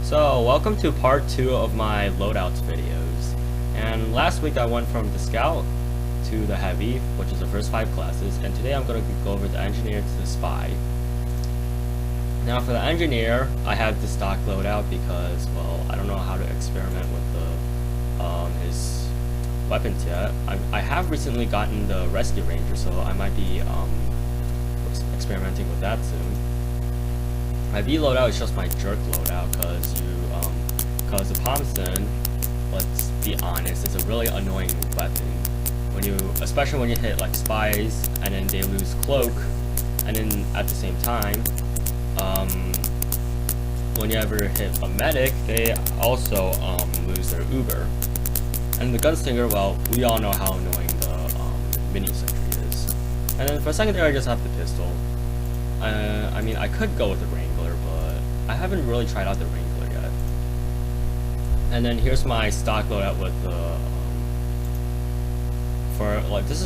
So, welcome to part 2 of my loadouts videos. And last week I went from the scout to the heavy, which is the first 5 classes, and today I'm going to go over the engineer to the spy. Now for the engineer, I have the stock loadout because, well, I don't know how to experiment with his weapons yet. I have recently gotten the rescue ranger, so I might be experimenting with that soon. My B loadout is just my jerk loadout because the Thompson, let's be honest, is a really annoying weapon. Especially when you hit like spies and then they lose cloak, and then at the same time, when you ever hit a medic, they also lose their Uber. And the gunslinger, well, we all know how annoying the mini sentry is. And then for secondary, I just have the pistol. I mean, I could go with the Wrangler, but I haven't really tried out the Wrangler yet. And then here's my stock loadout with the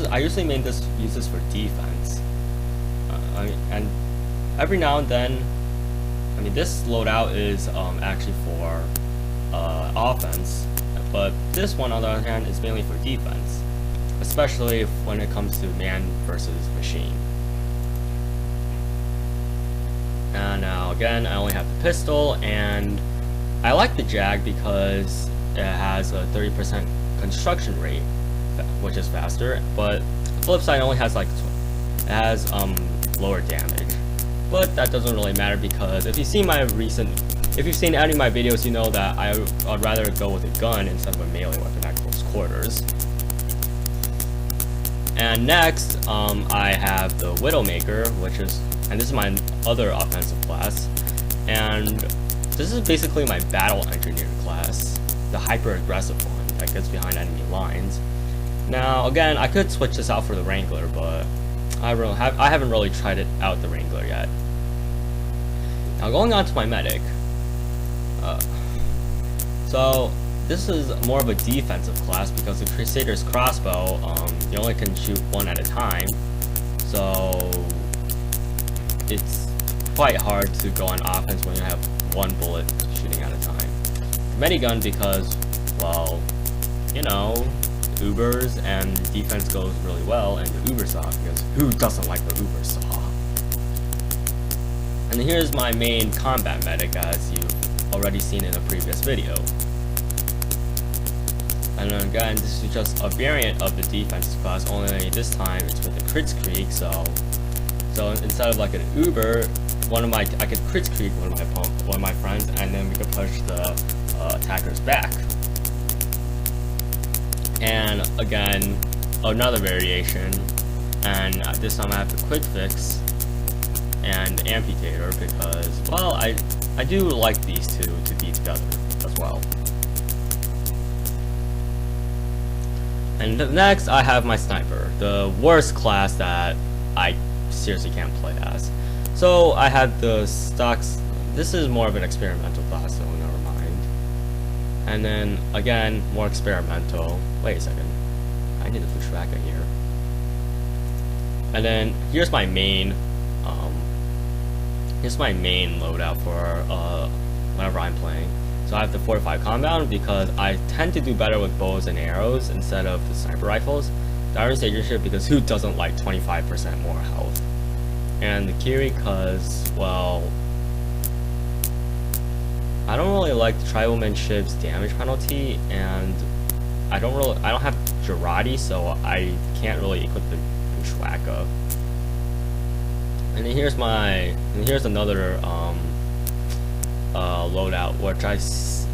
I usually use this for defense. And every now and then, I mean, this loadout is actually for offense, but this one on the other hand is mainly for defense, especially when it comes to man versus machine. And now again, I only have the pistol, and I like the Jag because it has a 30% construction rate, which is faster, but the flip side only has lower damage. But that doesn't really matter because if you've seen any of my videos, you know that I'd rather go with a gun instead of a melee weapon at close quarters. And next, I have the Widowmaker, and this is my other offensive class, and this is basically my battle engineer class, the hyper aggressive one that gets behind enemy lines. Now again, I could switch this out for the Wrangler, but I haven't really tried it out the Wrangler yet. Now going on to my medic. So this is more of a defensive class because the Crusader's crossbow, you only can shoot one at a time, so it's quite hard to go on offense when you have one bullet shooting at a time. Medigun because, well, you know, Ubers and defense goes really well, and the Uber saw, because who doesn't like the Uber saw? And here's my main combat medic, as you've already seen in a previous video. And then again, this is just a variant of the defensive class, only this time it's with the Kritzkrieg, so instead of like an Uber, I could Kritzkrieg one of my friends, and then we could push the attackers back. And again, another variation, and this time I have the Quick Fix and Amputator because, well, I do like these two to be together as well. And next I have my Sniper, the worst class that I seriously can't play as. So I have the stocks. This is more of an experimental class, so never mind. And then again, more experimental. Wait a second, I need to push back in here. And then here's my main loadout for whenever I'm playing. So I have the 45 compound because I tend to do better with bows and arrows instead of the sniper rifles. The Iron Station ship because who doesn't like 25% more health? And the Kiri because, well, I don't really like the Tribleman ship's damage penalty, and I don't have Girardi, so I can't really equip the Bushwacka. And then here's another loadout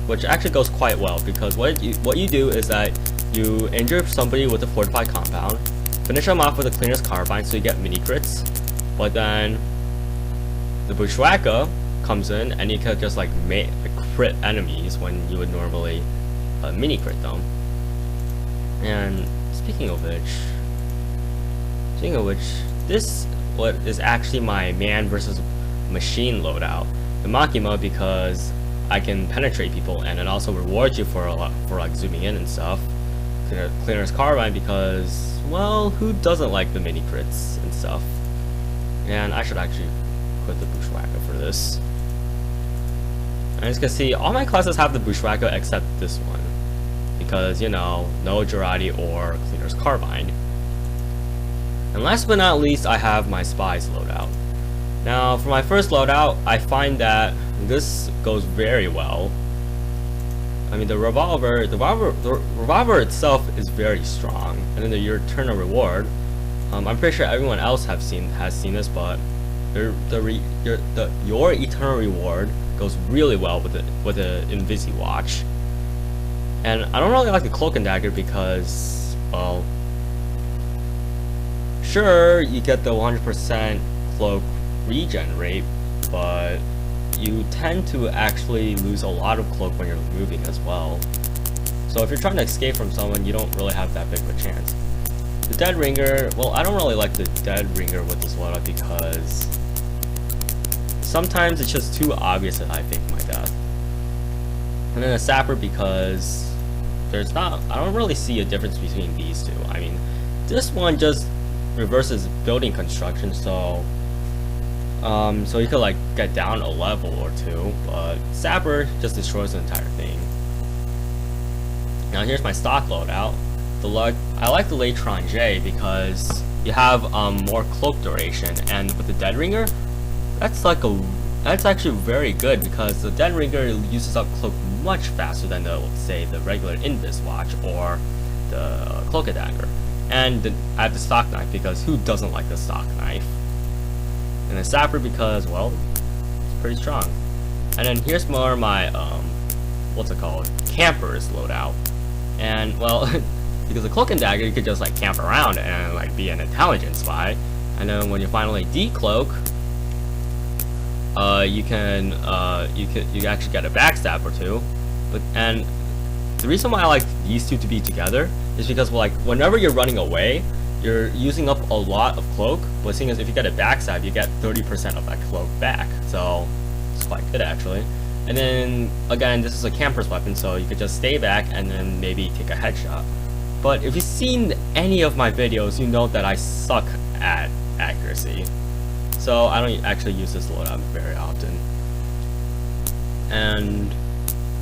which actually goes quite well because what you do is that you injure somebody with a fortified compound, finish them off with a cleaner's carbine so you get mini crits, but then the Bushwacka comes in and you can just like crit enemies when you would normally mini crit them. And speaking of which, this is actually my man versus machine loadout, the Makima, because I can penetrate people and it also rewards you for like zooming in and stuff. Cleaner's carbine because, well, who doesn't like the mini crits and stuff? And I should actually put the Bushwacka for this. And as you can see, all my classes have the Bushwhacker except this one. Because, you know, no Girardi or Cleaner's Carbine. And last but not least, I have my Spies loadout. Now, for my first loadout, I find that this goes very well. I mean, the revolver itself is very strong, and then your eternal reward. I'm pretty sure everyone else has seen this, but your eternal reward goes really well with the Invisi Watch. And I don't really like the Cloak and Dagger because, well, sure you get the 100% cloak regen rate, but you tend to actually lose a lot of cloak when you're moving as well. So if you're trying to escape from someone, you don't really have that big of a chance. The Dead Ringer, well, I don't really like the Dead Ringer with this loadout because sometimes it's just too obvious that I fake my death. And then a Sapper because I don't really see a difference between these two. I mean, this one just reverses building construction, so you could like get down a level or two, but Sapper just destroys the entire thing. Now here's my stock loadout. I like the Latron J because you have more cloak duration, and with the Dead Ringer, that's actually very good because the Dead Ringer uses up cloak much faster than the, let's say, the regular Invis Watch or the Cloak and Dagger. And I have the stock knife because who doesn't like the stock knife? And the Sapper because, well, it's pretty strong. And then here's more my what's it called, Campers loadout. And well, because the Cloak and Dagger, you could just like camp around and like be an intelligence spy. And then when you finally decloak, you actually get a backstab or two. And the reason why I like these two to be together is because, well, like, whenever you're running away, you're using up a lot of cloak, but seeing as if you get a backstab, you get 30% of that cloak back, so it's quite good actually. And then again, this is a camper's weapon, so you could just stay back and then maybe take a headshot. But if you've seen any of my videos, you know that I suck at accuracy, so I don't actually use this loadout very often. And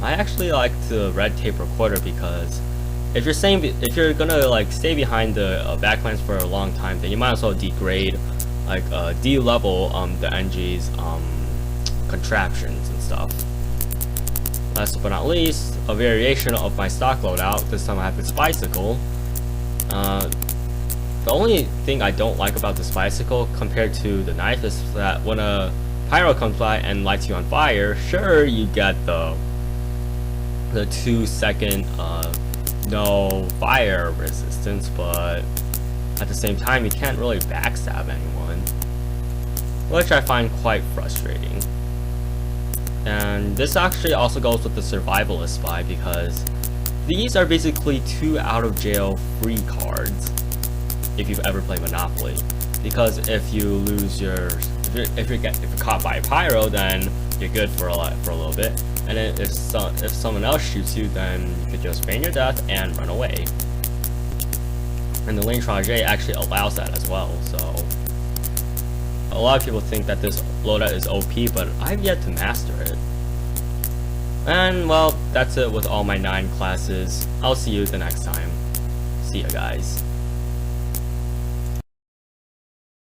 I actually like the red tape recorder because if you're gonna like stay behind the backplans for a long time, then you might as well degrade, like de-level the NG's contraptions and stuff. Last but not least, a variation of my stock loadout. This time I have this bicycle. The only thing I don't like about this bicycle compared to the knife is that when a pyro comes by and lights you on fire, sure you get the 2-second no fire resistance, but at the same time you can't really backstab anyone, which I find quite frustrating. And this actually also goes with the Survivalist Spy because these are basically 2 out of jail free cards if you've ever played Monopoly. Because if you lose if you're caught by a pyro, then you're good for a little bit. And then if someone else shoots you, then you could just feign your death and run away. And the Lane Trajet actually allows that as well, so a lot of people think that this loadout is OP, but I've yet to master it. And well, that's it with all my 9 classes. I'll see you the next time. See ya, guys.